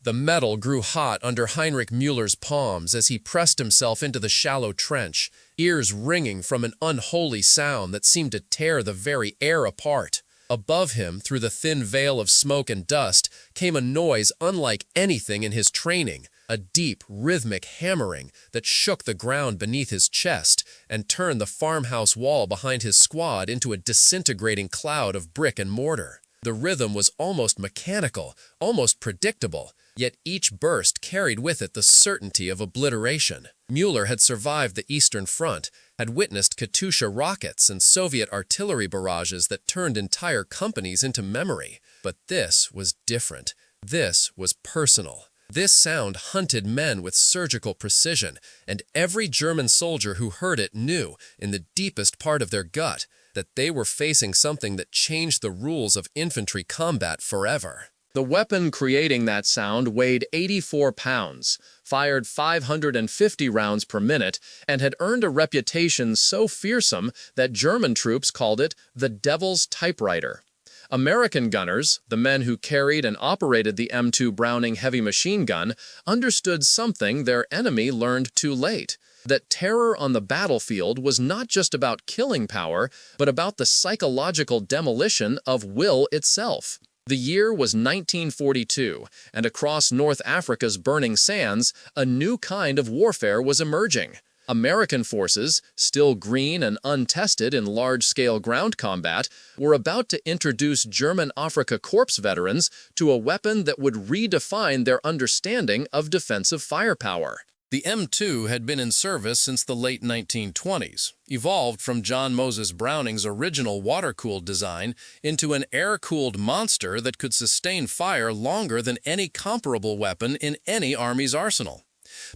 The metal grew hot under Heinrich Müller's palms as he pressed himself into the shallow trench, ears ringing from an unholy sound that seemed to tear the very air apart. Above him, through the thin veil of smoke and dust, came a noise unlike anything in his training, a deep, rhythmic hammering that shook the ground beneath his chest and turned the farmhouse wall behind his squad into a disintegrating cloud of brick and mortar. The rhythm was almost mechanical, almost predictable, yet each burst carried with it the certainty of obliteration. Müller had survived the Eastern Front, had witnessed Katyusha rockets and Soviet artillery barrages that turned entire companies into memory. But this was different. This was personal. This sound hunted men with surgical precision, and every German soldier who heard it knew, in the deepest part of their gut, that they were facing something that changed the rules of infantry combat forever. The weapon creating that sound weighed 84 pounds, fired 550 rounds per minute, and had earned a reputation so fearsome that German troops called it the Devil's Typewriter. American gunners, the men who carried and operated the M2 Browning heavy machine gun, understood something their enemy learned too late: that terror on the battlefield was not just about killing power, but about the psychological demolition of will itself. The year was 1942, and across North Africa's burning sands, a new kind of warfare was emerging. American forces, still green and untested in large-scale ground combat, were about to introduce German Afrika Korps veterans to a weapon that would redefine their understanding of defensive firepower. The M2 had been in service since the late 1920s, evolved from John Moses Browning's original water-cooled design into an air-cooled monster that could sustain fire longer than any comparable weapon in any army's arsenal.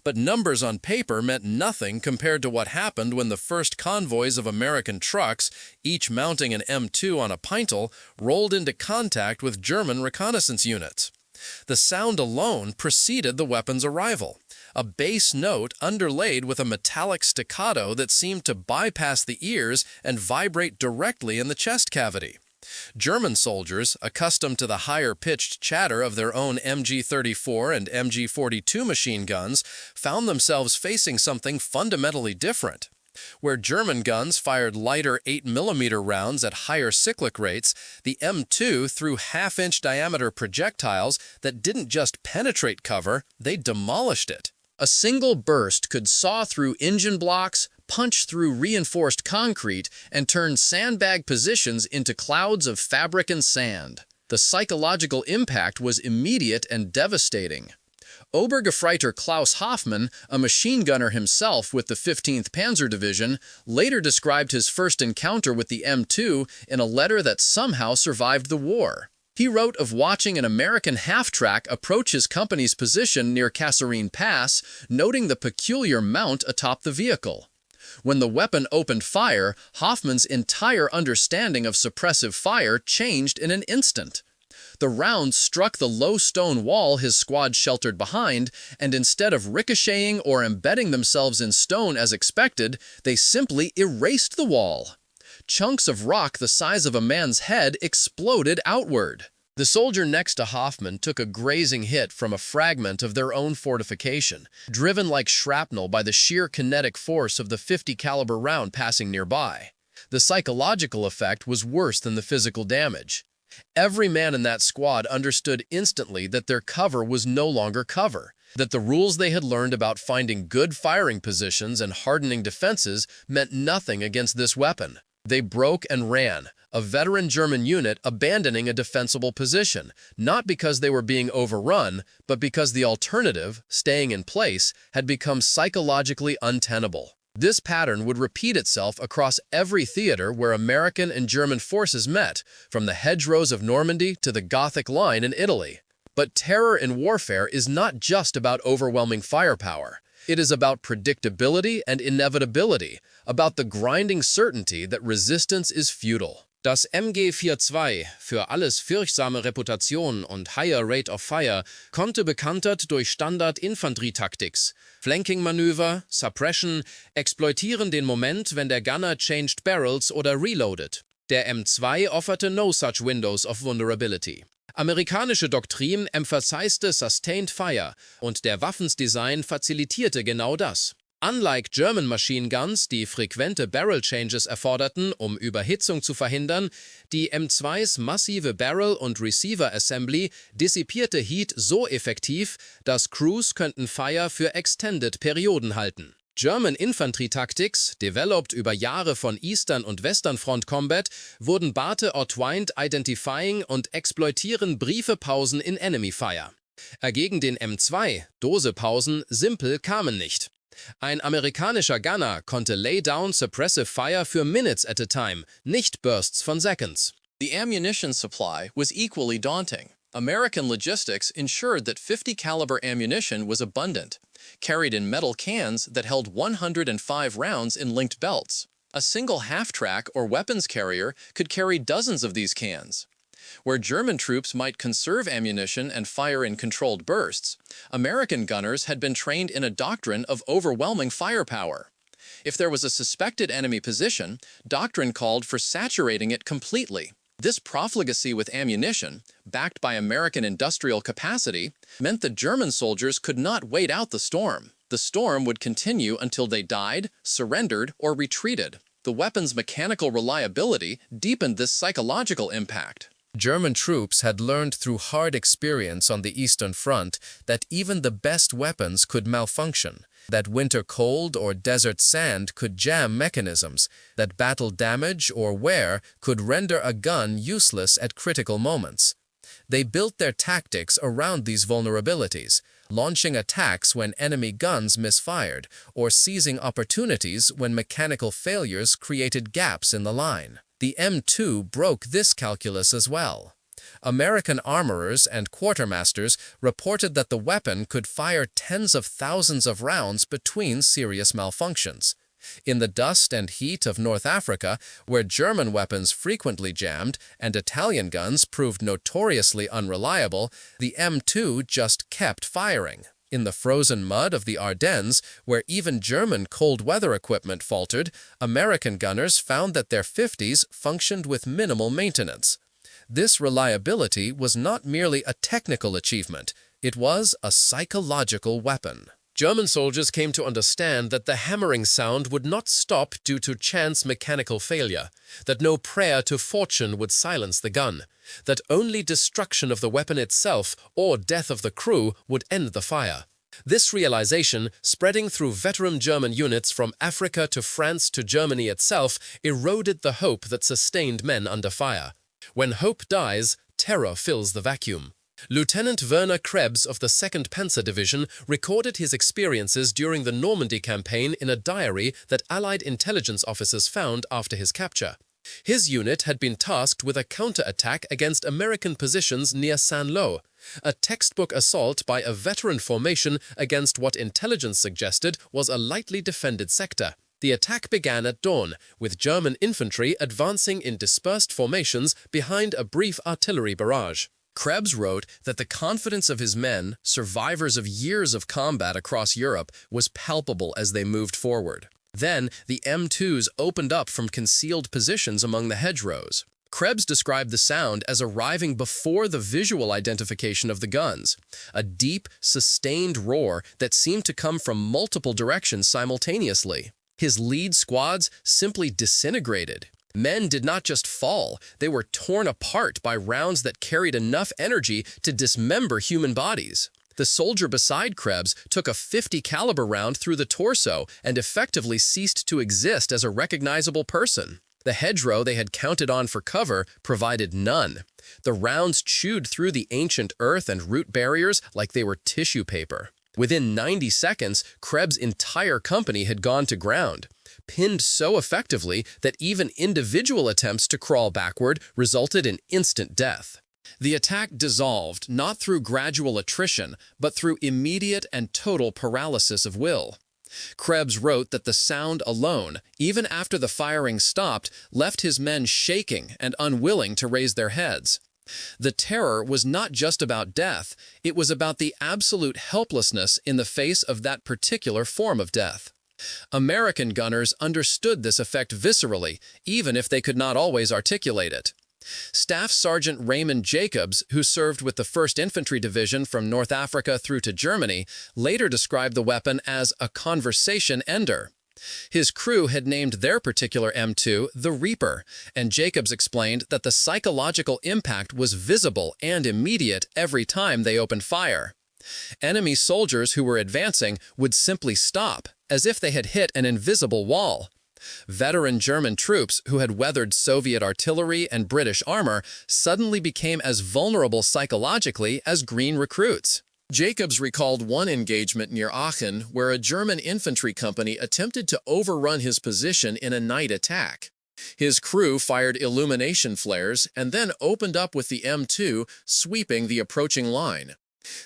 But numbers on paper meant nothing compared to what happened when the first convoys of American trucks, each mounting an M2 on a pintle, rolled into contact with German reconnaissance units. The sound alone preceded the weapon's arrival, a bass note underlaid with a metallic staccato that seemed to bypass the ears and vibrate directly in the chest cavity. German soldiers, accustomed to the higher-pitched chatter of their own MG-34 and MG-42 machine guns, found themselves facing something fundamentally different. Where German guns fired lighter 8mm rounds at higher cyclic rates, the M2 threw half-inch diameter projectiles that didn't just penetrate cover, they demolished it. A single burst could saw through engine blocks, punch through reinforced concrete, and turn sandbag positions into clouds of fabric and sand. The psychological impact was immediate and devastating. Obergefreiter Klaus Hoffmann, a machine gunner himself with the 15th Panzer Division, later described his first encounter with the M2 in a letter that somehow survived the war. He wrote of watching an American half-track approach his company's position near Kasserine Pass, noting the peculiar mount atop the vehicle. When the weapon opened fire, Hoffmann's entire understanding of suppressive fire changed in an instant. The rounds struck the low stone wall his squad sheltered behind, and instead of ricocheting or embedding themselves in stone as expected, they simply erased the wall. Chunks of rock the size of a man's head exploded outward. The soldier next to Hoffmann took a grazing hit from a fragment of their own fortification, driven like shrapnel by the sheer kinetic force of the .50 caliber round passing nearby. The psychological effect was worse than the physical damage. Every man in that squad understood instantly that their cover was no longer cover, that the rules they had learned about finding good firing positions and hardening defenses meant nothing against this weapon. They broke and ran, a veteran German unit abandoning a defensible position, not because they were being overrun, but because the alternative, staying in place, had become psychologically untenable. This pattern would repeat itself across every theater where American and German forces met, from the hedgerows of Normandy to the Gothic Line in Italy. But terror in warfare is not just about overwhelming firepower. It is about predictability and inevitability, about the grinding certainty that resistance is futile. Das MG-42, für alles furchtsame Reputation und higher rate of fire, konnte bekanntert durch Standard-Infanterietaktiks. Flanking-Manöver, Suppression, exploitieren den Moment, wenn der Gunner changed barrels oder reloaded. Der M2 offerte no such windows of vulnerability. Amerikanische Doktrin emphasized sustained fire und der Waffensdesign facilitierte genau das. Unlike German machine guns, die frequente Barrel Changes erforderten, um Überhitzung zu verhindern, die M2s massive Barrel- und Receiver-Assembly dissipierte Heat so effektiv, dass Crews könnten Fire für extended Perioden halten. German Infantry Tactics, developed über Jahre von Eastern und Western Front Combat, wurden Barte outwined identifying und exploitieren Briefepausen in Enemy Fire. Gegen den M2, Dosepausen, simpel kamen nicht. Ein amerikanischer Gunner konnte lay down suppressive fire für minutes at a time, nicht bursts von seconds. The ammunition supply was equally daunting. American logistics ensured that 50 caliber ammunition was abundant, carried in metal cans that held 105 rounds in linked belts. A single half-track or weapons carrier could carry dozens of these cans. Where German troops might conserve ammunition and fire in controlled bursts, American gunners had been trained in a doctrine of overwhelming firepower. If there was a suspected enemy position, doctrine called for saturating it completely. This profligacy with ammunition, backed by American industrial capacity, meant that German soldiers could not wait out the storm. The storm would continue until they died, surrendered, or retreated. The weapon's mechanical reliability deepened this psychological impact. German troops had learned through hard experience on the Eastern Front that even the best weapons could malfunction, that winter cold or desert sand could jam mechanisms, that battle damage or wear could render a gun useless at critical moments. They built their tactics around these vulnerabilities, launching attacks when enemy guns misfired, or seizing opportunities when mechanical failures created gaps in the line. The M2 broke this calculus as well. American armorers and quartermasters reported that the weapon could fire tens of thousands of rounds between serious malfunctions. In the dust and heat of North Africa, where German weapons frequently jammed and Italian guns proved notoriously unreliable, the M2 just kept firing. In the frozen mud of the Ardennes, where even German cold weather equipment faltered, American gunners found that their 50s functioned with minimal maintenance. This reliability was not merely a technical achievement, it was a psychological weapon. German soldiers came to understand that the hammering sound would not stop due to chance mechanical failure, that no prayer to fortune would silence the gun, that only destruction of the weapon itself or death of the crew would end the fire. This realization, spreading through veteran German units from Africa to France to Germany itself, eroded the hope that sustained men under fire. When hope dies, terror fills the vacuum. Lieutenant Werner Krebs of the 2nd Panzer Division recorded his experiences during the Normandy campaign in a diary that Allied intelligence officers found after his capture. His unit had been tasked with a counterattack against American positions near Saint-Lô, a textbook assault by a veteran formation against what intelligence suggested was a lightly defended sector. The attack began at dawn, with German infantry advancing in dispersed formations behind a brief artillery barrage. Krebs wrote that the confidence of his men, survivors of years of combat across Europe, was palpable as they moved forward. Then, the M2s opened up from concealed positions among the hedgerows. Krebs described the sound as arriving before the visual identification of the guns, a deep, sustained roar that seemed to come from multiple directions simultaneously. His lead squads simply disintegrated. Men did not just fall, they were torn apart by rounds that carried enough energy to dismember human bodies. The soldier beside Krebs took a .50 caliber round through the torso and effectively ceased to exist as a recognizable person. The hedgerow they had counted on for cover provided none. The rounds chewed through the ancient earth and root barriers like they were tissue paper. Within 90 seconds, Krebs' entire company had gone to ground, pinned so effectively that even individual attempts to crawl backward resulted in instant death. The attack dissolved not through gradual attrition, but through immediate and total paralysis of will. Krebs wrote that the sound alone, even after the firing stopped, left his men shaking and unwilling to raise their heads. The terror was not just about death, it was about the absolute helplessness in the face of that particular form of death. American gunners understood this effect viscerally, even if they could not always articulate it. Staff Sergeant Raymond Jacobs, who served with the 1st Infantry Division from North Africa through to Germany, later described the weapon as a conversation ender. His crew had named their particular M2 the Reaper, and Jacobs explained that the psychological impact was visible and immediate every time they opened fire. Enemy soldiers who were advancing would simply stop, as if they had hit an invisible wall. Veteran German troops who had weathered Soviet artillery and British armor suddenly became as vulnerable psychologically as green recruits. Jacobs recalled one engagement near Aachen where a German infantry company attempted to overrun his position in a night attack. His crew fired illumination flares and then opened up with the M2, sweeping the approaching line.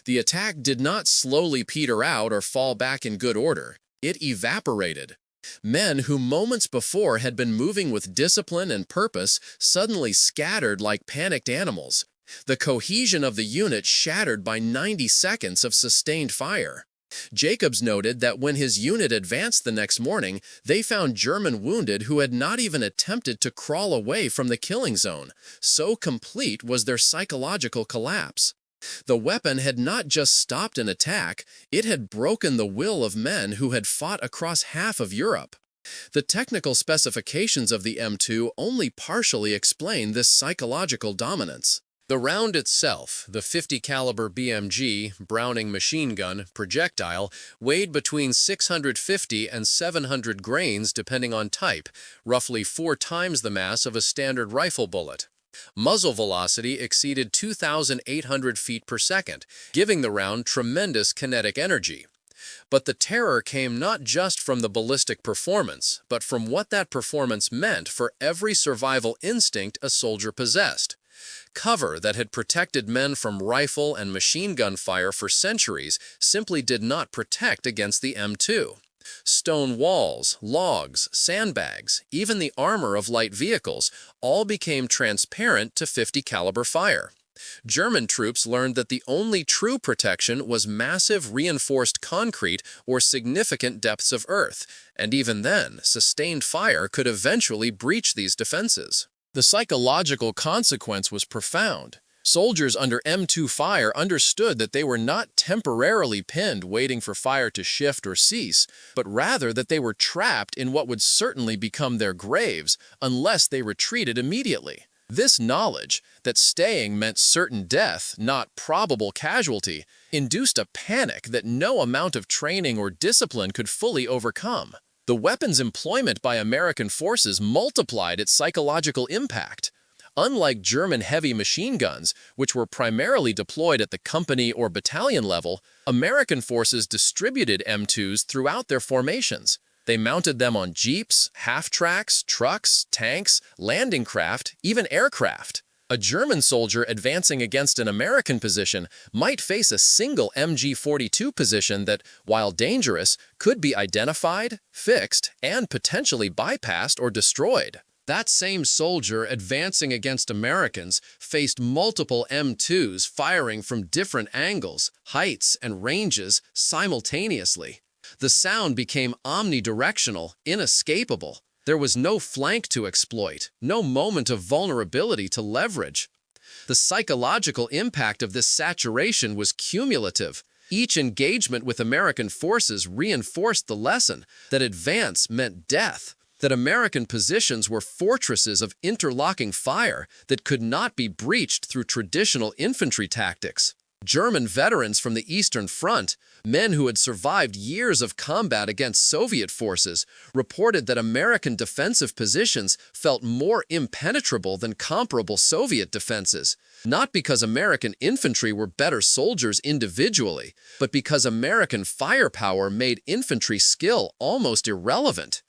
The attack did not slowly peter out or fall back in good order. It evaporated. Men who moments before had been moving with discipline and purpose suddenly scattered like panicked animals. The cohesion of the unit shattered by 90 seconds of sustained fire. Jacobs noted that when his unit advanced the next morning, they found German wounded who had not even attempted to crawl away from the killing zone. So complete was their psychological collapse. The weapon had not just stopped an attack, it had broken the will of men who had fought across half of Europe. The technical specifications of the M2 only partially explain this psychological dominance. The round itself, the .50 caliber BMG Browning machine gun projectile, weighed between 650 and 700 grains depending on type, roughly 4 times the mass of a standard rifle bullet. Muzzle velocity exceeded 2,800 feet per second, giving the round tremendous kinetic energy. But the terror came not just from the ballistic performance, but from what that performance meant for every survival instinct a soldier possessed. Cover that had protected men from rifle and machine gun fire for centuries simply did not protect against the M2. Stone walls, logs, sandbags, even the armor of light vehicles all became transparent to .50 caliber fire. German troops learned that the only true protection was massive reinforced concrete or significant depths of earth, and even then, sustained fire could eventually breach these defenses. The psychological consequence was profound. Soldiers under M2 fire understood that they were not temporarily pinned waiting for fire to shift or cease, but rather that they were trapped in what would certainly become their graves unless they retreated immediately. This knowledge, that staying meant certain death, not probable casualty, induced a panic that no amount of training or discipline could fully overcome. The weapon's employment by American forces multiplied its psychological impact. Unlike German heavy machine guns, which were primarily deployed at the company or battalion level, American forces distributed M2s throughout their formations. They mounted them on jeeps, half-tracks, trucks, tanks, landing craft, even aircraft. A German soldier advancing against an American position might face a single MG-42 position that, while dangerous, could be identified, fixed, and potentially bypassed or destroyed. That same soldier advancing against Americans faced multiple M2s firing from different angles, heights, and ranges simultaneously. The sound became omnidirectional, inescapable. There was no flank to exploit, no moment of vulnerability to leverage. The psychological impact of this saturation was cumulative. Each engagement with American forces reinforced the lesson that advance meant death, that American positions were fortresses of interlocking fire that could not be breached through traditional infantry tactics. German veterans from the Eastern Front, men who had survived years of combat against Soviet forces, reported that American defensive positions felt more impenetrable than comparable Soviet defenses, not because American infantry were better soldiers individually, but because American firepower made infantry skill almost irrelevant.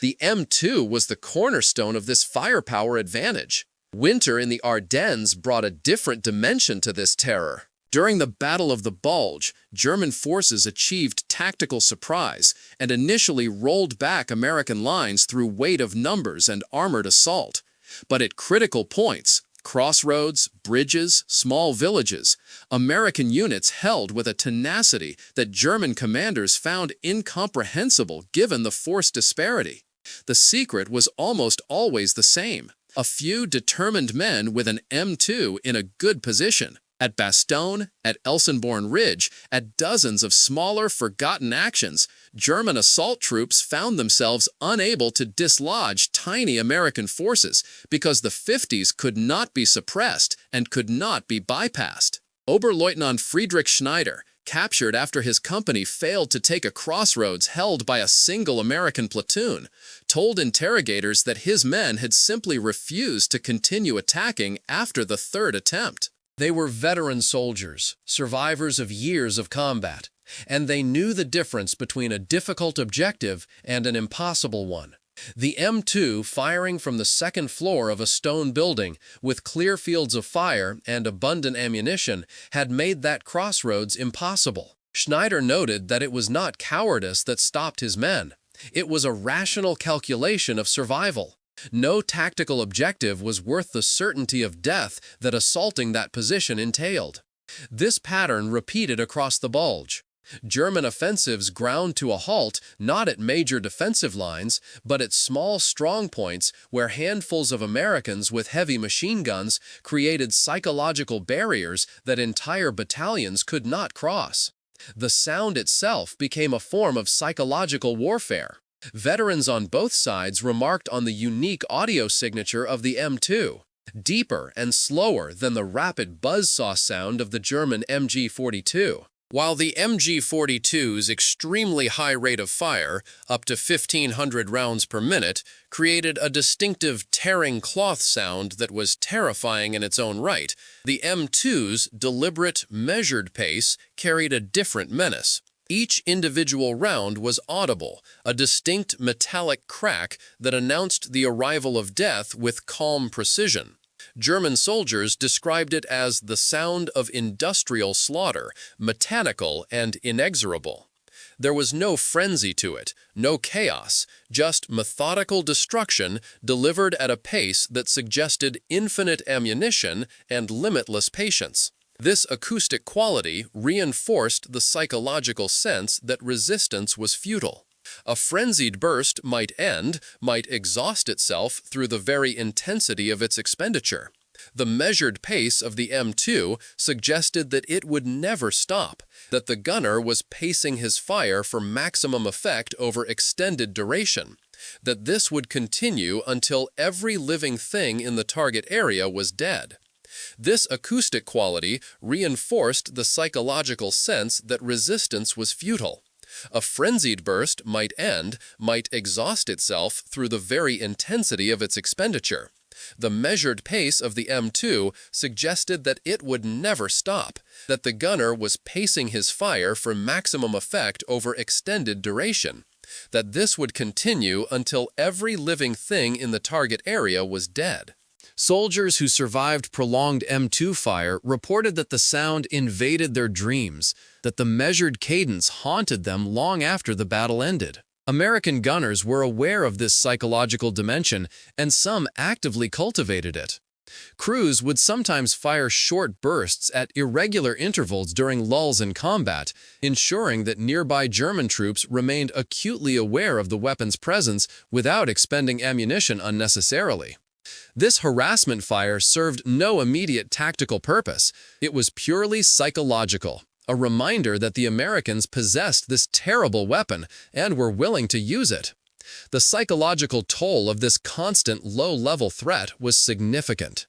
The M2 was the cornerstone of this firepower advantage. Winter in the Ardennes brought a different dimension to this terror. During the Battle of the Bulge, German forces achieved tactical surprise and initially rolled back American lines through weight of numbers and armored assault. But at critical points, crossroads, bridges, small villages, American units held with a tenacity that German commanders found incomprehensible given the force disparity. The secret was almost always the same: A few determined men with an M2 in a good position. At Bastogne, at Elsenborn Ridge, at dozens of smaller, forgotten actions, German assault troops found themselves unable to dislodge tiny American forces because the 50s could not be suppressed and could not be bypassed. Oberleutnant Friedrich Schneider, captured after his company failed to take a crossroads held by a single American platoon, told interrogators that his men had simply refused to continue attacking after the third attempt. They were veteran soldiers, survivors of years of combat, and they knew the difference between a difficult objective and an impossible one. The M2, firing from the second floor of a stone building with clear fields of fire and abundant ammunition, had made that crossroads impossible. Schneider noted that it was not cowardice that stopped his men. It was a rational calculation of survival. No tactical objective was worth the certainty of death that assaulting that position entailed. This pattern repeated across the Bulge. German offensives ground to a halt not at major defensive lines, but at small strong points where handfuls of Americans with heavy machine guns created psychological barriers that entire battalions could not cross. The sound itself became a form of psychological warfare. Veterans on both sides remarked on the unique audio signature of the M2, deeper and slower than the rapid buzzsaw sound of the German MG-42. While the MG-42's extremely high rate of fire, up to 1,500 rounds per minute, created a distinctive tearing cloth sound that was terrifying in its own right, the M2's deliberate, measured pace carried a different menace. Each individual round was audible, a distinct metallic crack that announced the arrival of death with calm precision. German soldiers described it as the sound of industrial slaughter, mechanical and inexorable. There was no frenzy to it, no chaos, just methodical destruction delivered at a pace that suggested infinite ammunition and limitless patience. This acoustic quality reinforced the psychological sense that resistance was futile. A frenzied burst might exhaust itself through the very intensity of its expenditure. The measured pace of the M2 suggested that it would never stop, that the gunner was pacing his fire for maximum effect over extended duration, that this would continue until every living thing in the target area was dead. This acoustic quality reinforced the psychological sense that resistance was futile. A frenzied burst might exhaust itself through the very intensity of its expenditure. The measured pace of the M2 suggested that it would never stop, that the gunner was pacing his fire for maximum effect over extended duration, that this would continue until every living thing in the target area was dead. Soldiers who survived prolonged M2 fire reported that the sound invaded their dreams, that the measured cadence haunted them long after the battle ended. American gunners were aware of this psychological dimension, and some actively cultivated it. Crews would sometimes fire short bursts at irregular intervals during lulls in combat, ensuring that nearby German troops remained acutely aware of the weapon's presence without expending ammunition unnecessarily. This harassment fire served no immediate tactical purpose. It was purely psychological, a reminder that the Americans possessed this terrible weapon and were willing to use it. The psychological toll of this constant low-level threat was significant.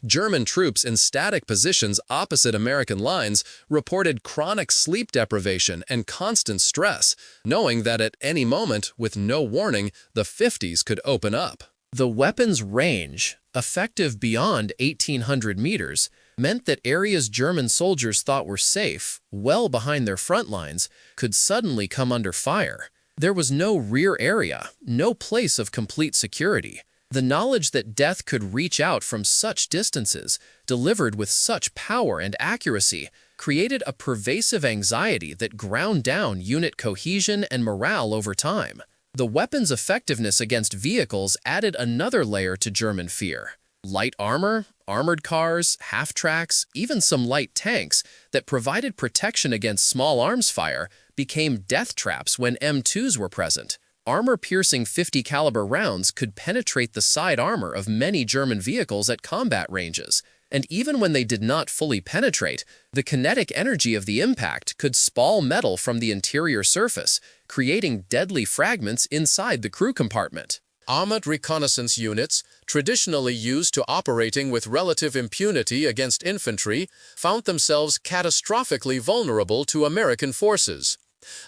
German troops in static positions opposite American lines reported chronic sleep deprivation and constant stress, knowing that at any moment, with no warning, the 50s could open up. The weapon's range, effective beyond 1,800 meters, meant that areas German soldiers thought were safe, well behind their front lines, could suddenly come under fire. There was no rear area, no place of complete security. The knowledge that death could reach out from such distances, delivered with such power and accuracy, created a pervasive anxiety that ground down unit cohesion and morale over time. The weapon's effectiveness against vehicles added another layer to German fear. Light armor, armored cars, half-tracks, even some light tanks that provided protection against small arms fire became death traps when M2s were present. Armor-piercing 50 caliber rounds could penetrate the side armor of many German vehicles at combat ranges, and even when they did not fully penetrate, the kinetic energy of the impact could spall metal from the interior surface, creating deadly fragments inside the crew compartment. Armored reconnaissance units, traditionally used to operating with relative impunity against infantry, found themselves catastrophically vulnerable to American forces.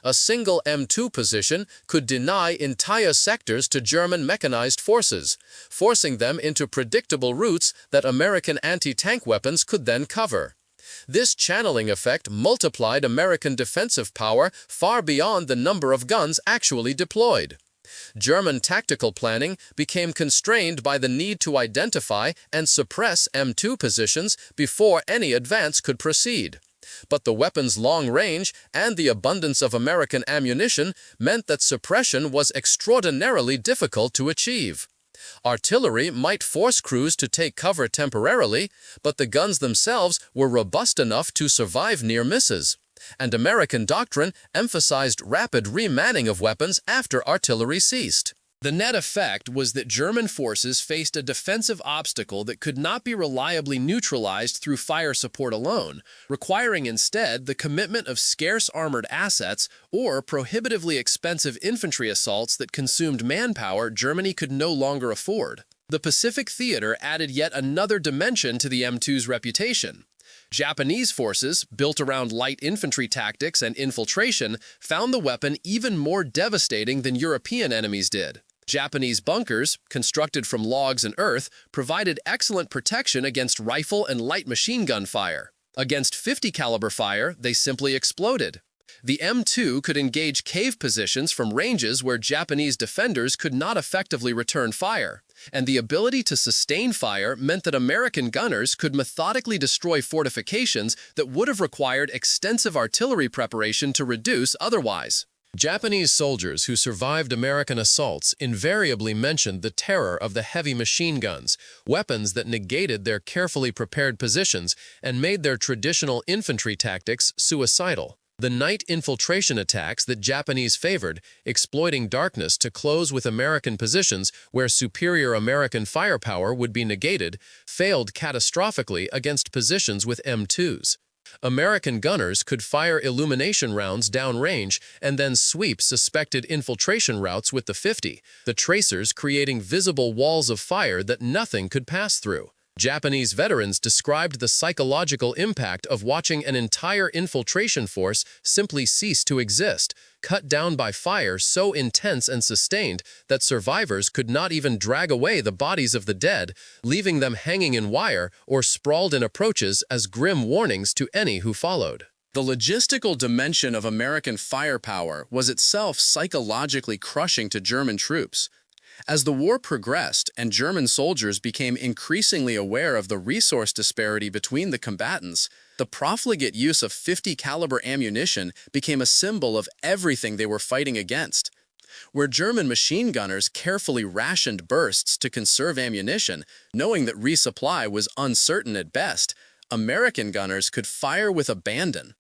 A single M2 position could deny entire sectors to German mechanized forces, forcing them into predictable routes that American anti-tank weapons could then cover. This channeling effect multiplied American defensive power far beyond the number of guns actually deployed. German tactical planning became constrained by the need to identify and suppress M2 positions before any advance could proceed. But the weapon's long range and the abundance of American ammunition meant that suppression was extraordinarily difficult to achieve. Artillery might force crews to take cover temporarily, but the guns themselves were robust enough to survive near misses. And American doctrine emphasized rapid remanning of weapons after artillery ceased. The net effect was that German forces faced a defensive obstacle that could not be reliably neutralized through fire support alone, requiring instead the commitment of scarce armored assets or prohibitively expensive infantry assaults that consumed manpower Germany could no longer afford. The Pacific Theater added yet another dimension to the M2's reputation. Japanese forces, built around light infantry tactics and infiltration, found the weapon even more devastating than European enemies did. Japanese bunkers, constructed from logs and earth, provided excellent protection against rifle and light machine gun fire. Against 50 caliber fire, they simply exploded. The M2 could engage cave positions from ranges where Japanese defenders could not effectively return fire, and the ability to sustain fire meant that American gunners could methodically destroy fortifications that would have required extensive artillery preparation to reduce otherwise. Japanese soldiers who survived American assaults invariably mentioned the terror of the heavy machine guns, weapons that negated their carefully prepared positions and made their traditional infantry tactics suicidal. The night infiltration attacks that Japanese favored, exploiting darkness to close with American positions where superior American firepower would be negated, failed catastrophically against positions with M2s. American gunners could fire illumination rounds downrange and then sweep suspected infiltration routes with the 50, the tracers creating visible walls of fire that nothing could pass through. Japanese veterans described the psychological impact of watching an entire infiltration force simply cease to exist, cut down by fire so intense and sustained that survivors could not even drag away the bodies of the dead, leaving them hanging in wire or sprawled in approaches as grim warnings to any who followed. The logistical dimension of American firepower was itself psychologically crushing to German troops. As the war progressed and German soldiers became increasingly aware of the resource disparity between the combatants, the profligate use of 50 caliber ammunition became a symbol of everything they were fighting against. Where German machine gunners carefully rationed bursts to conserve ammunition, knowing that resupply was uncertain at best, American gunners could fire with abandon.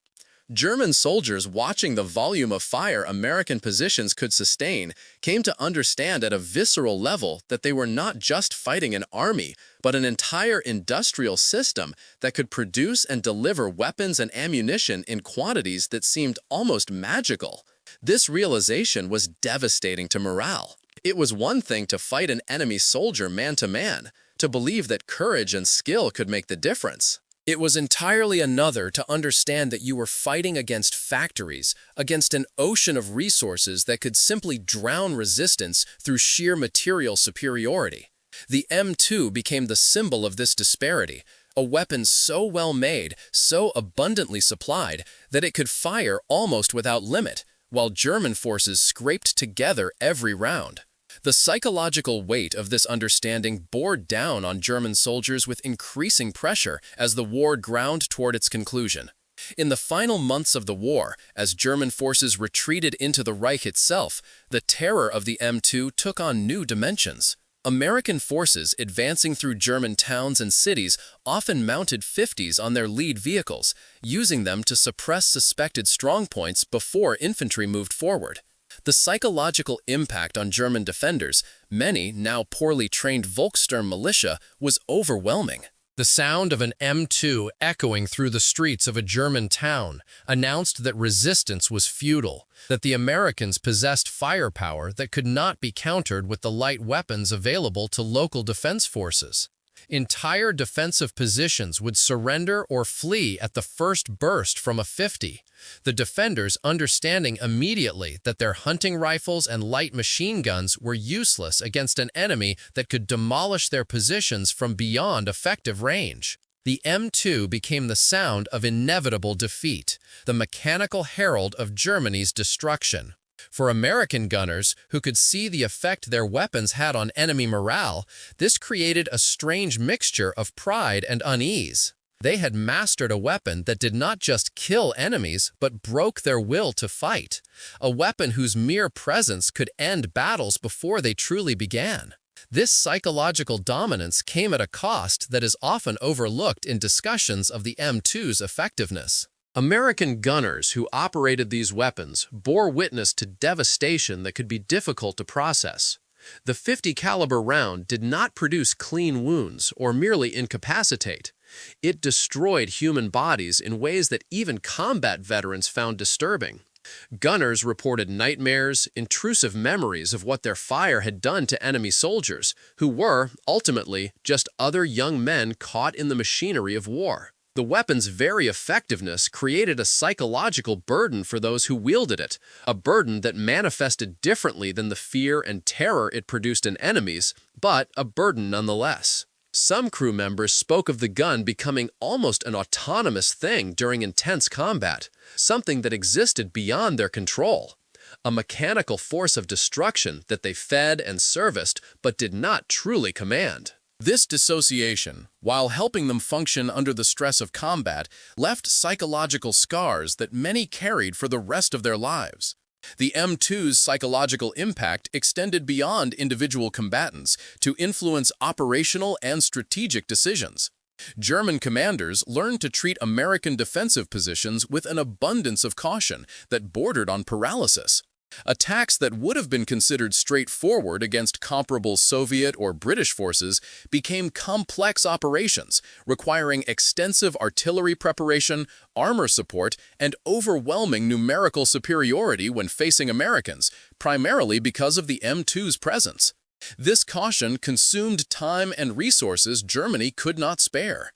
German soldiers, watching the volume of fire American positions could sustain, came to understand at a visceral level that they were not just fighting an army, but an entire industrial system that could produce and deliver weapons and ammunition in quantities that seemed almost magical. This realization was devastating to morale. It was one thing to fight an enemy soldier man-to-man, to believe that courage and skill could make the difference. It was entirely another to understand that you were fighting against factories, against an ocean of resources that could simply drown resistance through sheer material superiority. The M2 became the symbol of this disparity, a weapon so well made, so abundantly supplied, that it could fire almost without limit, while German forces scraped together every round. The psychological weight of this understanding bore down on German soldiers with increasing pressure as the war ground toward its conclusion. In the final months of the war, as German forces retreated into the Reich itself, the terror of the M2 took on new dimensions. American forces advancing through German towns and cities often mounted 50s on their lead vehicles, using them to suppress suspected strongpoints before infantry moved forward. The psychological impact on German defenders, many now poorly trained Volkssturm militia, was overwhelming. The sound of an M2 echoing through the streets of a German town announced that resistance was futile, that the Americans possessed firepower that could not be countered with the light weapons available to local defense forces. Entire defensive positions would surrender or flee at the first burst from a 50, the defenders understanding immediately that their hunting rifles and light machine guns were useless against an enemy that could demolish their positions from beyond effective range. The M2 became the sound of inevitable defeat, the mechanical herald of Germany's destruction. For American gunners, who could see the effect their weapons had on enemy morale, this created a strange mixture of pride and unease. They had mastered a weapon that did not just kill enemies, but broke their will to fight, a weapon whose mere presence could end battles before they truly began. This psychological dominance came at a cost that is often overlooked in discussions of the M2's effectiveness. American gunners who operated these weapons bore witness to devastation that could be difficult to process. The 50 caliber round did not produce clean wounds or merely incapacitate. It destroyed human bodies in ways that even combat veterans found disturbing. Gunners reported nightmares, intrusive memories of what their fire had done to enemy soldiers, who were, ultimately, just other young men caught in the machinery of war. The weapon's very effectiveness created a psychological burden for those who wielded it, a burden that manifested differently than the fear and terror it produced in enemies, but a burden nonetheless. Some crew members spoke of the gun becoming almost an autonomous thing during intense combat, something that existed beyond their control, a mechanical force of destruction that they fed and serviced but did not truly command. This dissociation, while helping them function under the stress of combat, left psychological scars that many carried for the rest of their lives. The M2's psychological impact extended beyond individual combatants to influence operational and strategic decisions. German commanders learned to treat American defensive positions with an abundance of caution that bordered on paralysis. Attacks that would have been considered straightforward against comparable Soviet or British forces became complex operations, requiring extensive artillery preparation, armor support, and overwhelming numerical superiority when facing Americans, primarily because of the M2's presence. This caution consumed time and resources Germany could not spare.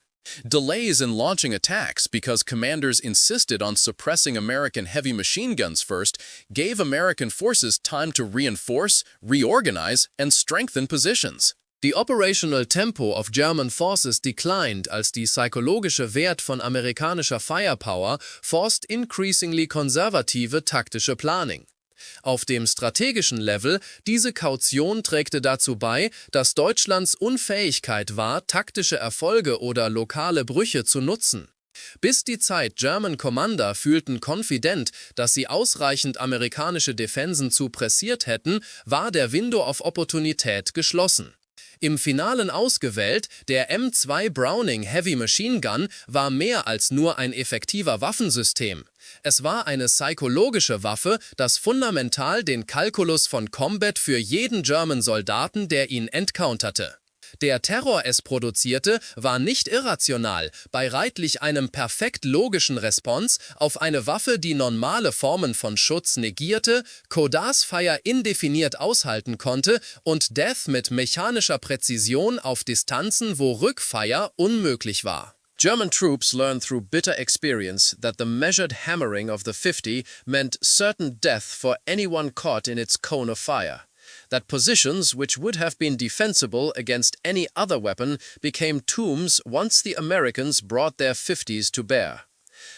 Delays in launching attacks because commanders insisted on suppressing American heavy machine guns first gave American forces time to reinforce, reorganize, and strengthen positions. The operational tempo of German forces declined, als die psychologische Wert von amerikanischer Firepower forced increasingly konservative taktische Planning. Auf dem strategischen Level, diese Kaution trägte dazu bei, dass Deutschlands Unfähigkeit war, taktische Erfolge oder lokale Brüche zu nutzen. Bis die Zeit German Commander fühlten confident, dass sie ausreichend amerikanische Defensen zu pressiert hätten, war der Window of Opportunität geschlossen. Im Finalen ausgewählt, der M2 Browning Heavy Machine Gun war mehr als nur ein effektiver Waffensystem. Es war eine psychologische Waffe, das fundamental den Kalkulus von Combat für jeden German-Soldaten, der ihn encounterte. Der Terror es produzierte, war nicht irrational, bereitlich einem perfekt logischen Response auf eine Waffe, die normale Formen von Schutz negierte, Kodas-Fire indefiniert aushalten konnte und Death mit mechanischer Präzision auf Distanzen, wo Rückfire unmöglich war. German troops learned through bitter experience that the measured hammering of the 50 meant certain death for anyone caught in its cone of fire. That positions which would have been defensible against any other weapon became tombs once the Americans brought their 50s to bear.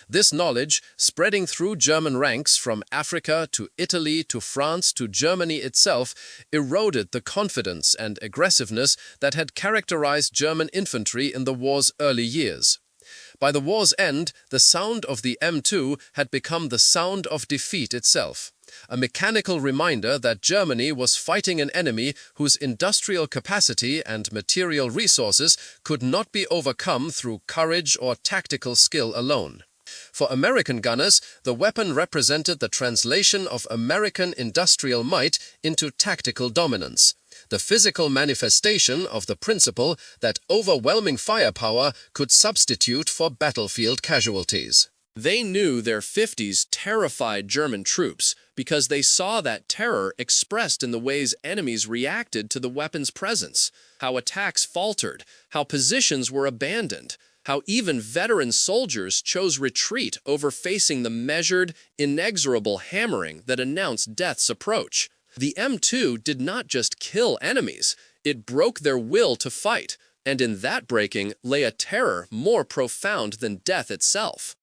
This knowledge, spreading through German ranks from Africa to Italy to France to Germany itself, eroded the confidence and aggressiveness that had characterized German infantry in the war's early years. By the war's end, the sound of the M2 had become the sound of defeat itself, a mechanical reminder that Germany was fighting an enemy whose industrial capacity and material resources could not be overcome through courage or tactical skill alone. For American gunners, the weapon represented the translation of American industrial might into tactical dominance, the physical manifestation of the principle that overwhelming firepower could substitute for battlefield casualties. They knew their 50s terrified German troops because they saw that terror expressed in the ways enemies reacted to the weapon's presence, how attacks faltered, how positions were abandoned, how even veteran soldiers chose retreat over facing the measured, inexorable hammering that announced death's approach. The M2 did not just kill enemies, it broke their will to fight, and in that breaking lay a terror more profound than death itself.